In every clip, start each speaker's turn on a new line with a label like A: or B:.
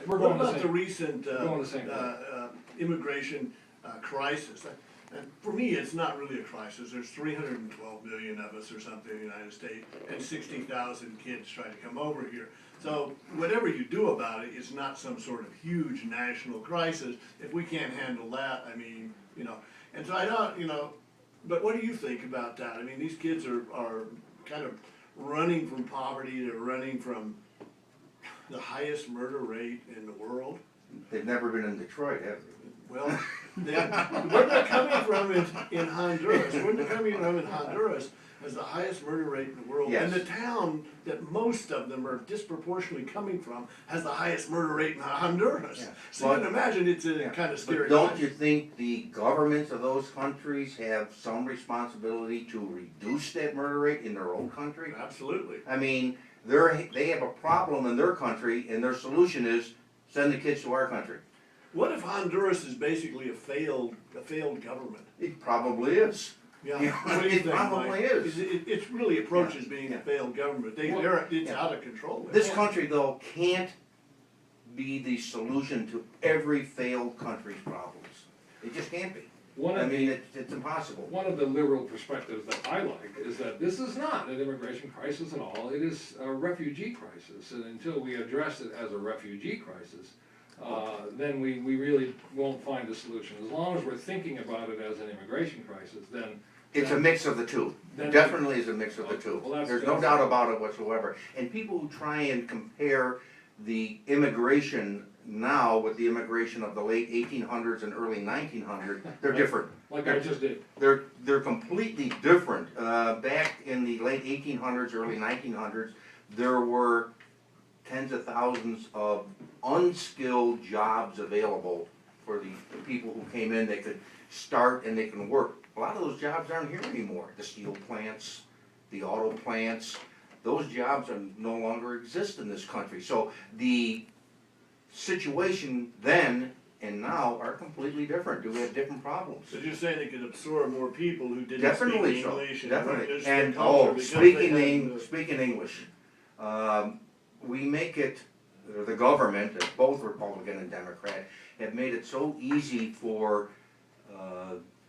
A: We're
B: What
A: going the
B: about
A: same.
B: the recent
A: We're going the same way.
B: immigration crisis? And for me, it's not really a crisis. There's 312 million of us or something in the United States, and 60,000 kids try to come over here. So whatever you do about it, it's not some sort of huge national crisis. If we can't handle that, I mean, you know, and so I don't, you know, but what do you think about that? I mean, these kids are kind of running from poverty, they're running from the highest murder rate in the world.
C: They've never been in Detroit, have they?
B: Well, where they're coming from in Honduras, where they're coming from in Honduras has the highest murder rate in the world.
C: Yes.
B: And the town that most of them are disproportionately coming from has the highest murder rate in Honduras.
C: Yeah.
B: So you can imagine it's a kind of scary.
C: But don't you think the governments of those countries have some responsibility to reduce that murder rate in their own country?
B: Absolutely.
C: I mean, they have a problem in their country, and their solution is send the kids to our country.
B: What if Honduras is basically a failed government?
C: It probably is.
B: Yeah,
C: You know,
B: what do you
C: it
B: think,
C: probably
B: Mike?
C: is.
B: It really approaches being
C: Yeah.
B: a failed government. It's out of control.
C: This country, though, can't be the solution to every failed country's problems. It just can't be. I mean, it's impossible.
A: One of the liberal perspectives that I like is that this is not an immigration crisis at all, it is a refugee crisis. And until we address it as a refugee crisis, then we really won't find a solution. As long as we're thinking about it as an immigration crisis, then...
C: It's a mix of the two.
A: Then-
C: Definitely is a mix of the two.
A: Well,
C: There's no doubt about it whatsoever. And people who try and compare the immigration now with the immigration of the late 1800s and early 1900s, they're different.
A: Like I just did.
C: They're completely different. Back in the late 1800s, early 1900s, there were tens of thousands of unskilled jobs available for the people who came in. They could start and they can work. A lot of those jobs aren't here anymore. The steel plants, the auto plants, those jobs no longer exist in this country. So the situation then and now are completely different. We have different problems.
B: So you're saying they could absorb more people who didn't
C: Definitely
B: speak
C: so.
B: English?
C: Definitely.
B: And
C: And
B: culture because
C: speaking
B: they had
C: speaking English, we make it. The government, both Republican and Democrat, have made it so easy for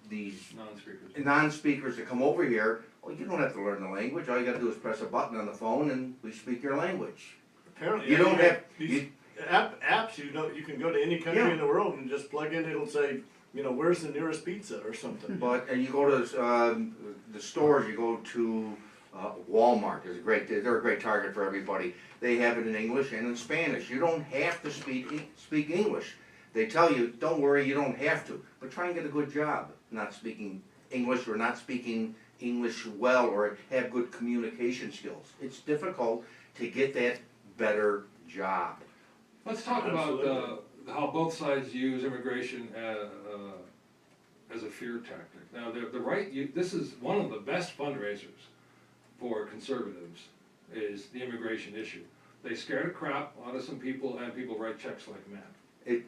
C: these
A: Non-speakers.
C: non-speakers to come over here. Well, you don't have to learn the language. All you got to do is press a button on the phone, and we speak your language.
B: Apparently,
C: You don't have.
B: these apps. You can go to any country
C: Yeah.
B: in the world and just plug in. It'll say, you know, where's the nearest pizza or something.
C: But and you go to the stores. You go to Walmart. They're a great target for everybody. They have it in English and in Spanish. You don't have to speak English. They tell you, don't worry, you don't have to. But try and get a good job, not speaking English or not speaking English well or have good communication skills. It's difficult to get that better job.
A: Let's talk
B: Absolutely.
A: about how both sides use immigration as a fear tactic. Now, the right, this is one of the best fundraisers for conservatives, is the immigration issue. They scare the crap out of some people, and people write checks like mad.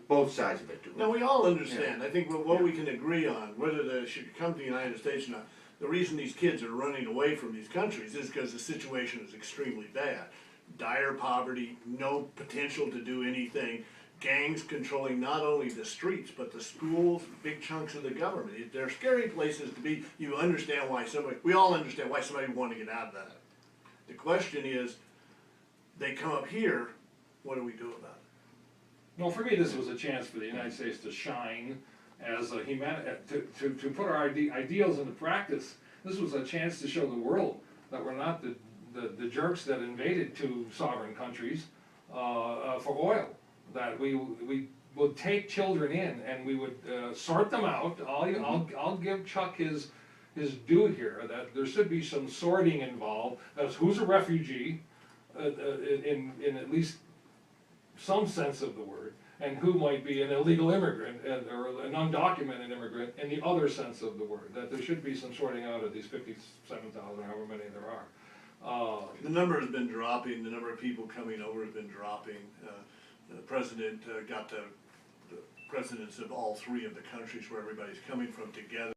C: Both sides of it do.
B: Now, we all understand, I think what we can agree on, whether they should come to the United States or not, the reason these kids are running away from these countries is because the situation is extremely bad. Dire poverty, no potential to do anything, gangs controlling not only the streets, but the schools, big chunks of the government. They're scary places to be. You understand why we all understand why somebody would want to get out of that. The question is, they come up here, what do we do about it?
A: Well, for me, this was a chance for the United States to shine as a to put our ideals into practice. This was a chance to show the world that we're not the jerks that invaded two sovereign countries for oil. That we would take children in and we would sort them out. I'll give Chuck his due here. That there should be some sorting involved. As who's a refugee, in at least some sense of the word, and who might be an illegal immigrant or an undocumented immigrant in the other sense of the word. That there should be some sorting out of these 57,000, however many there are.
B: The number has been dropping. The number of people coming over has been dropping. The president got the presidents of all three of the countries where everybody's coming from together.